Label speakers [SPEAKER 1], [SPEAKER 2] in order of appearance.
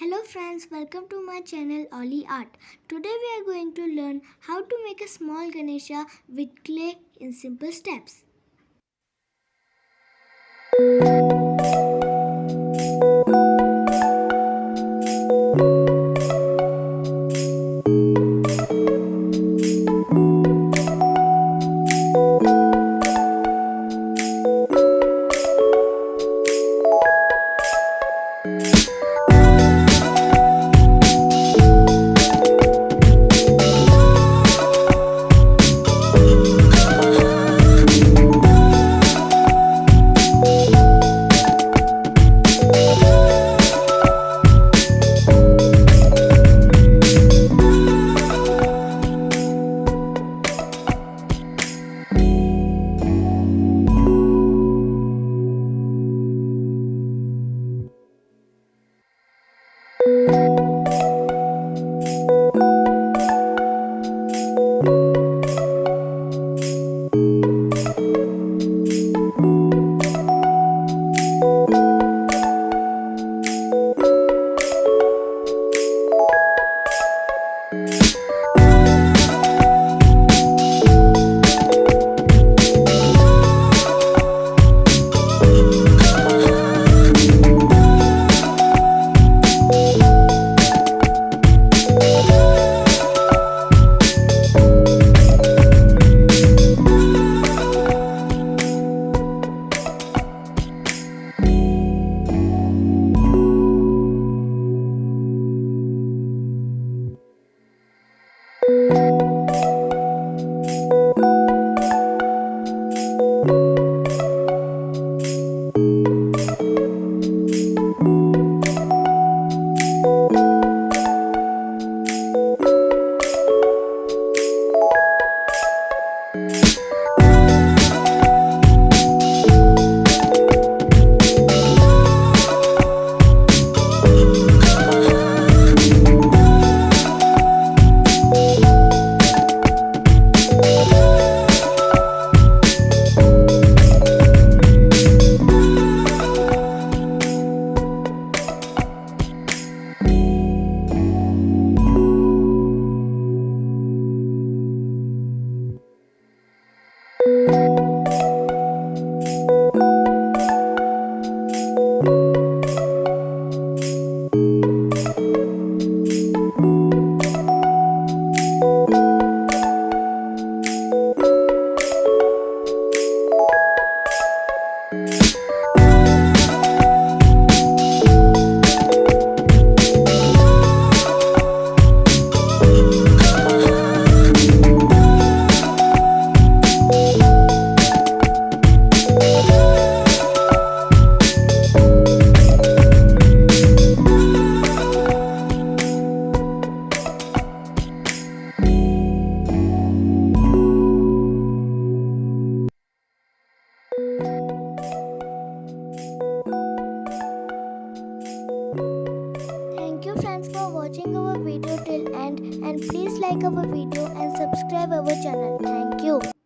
[SPEAKER 1] Hello friends, welcome to my channel Ollie Art. Today we are going to learn how to make a small Ganesha with clay in simple steps. Thank you friends for watching our video till end, and please like our video and subscribe our channel. Thank you.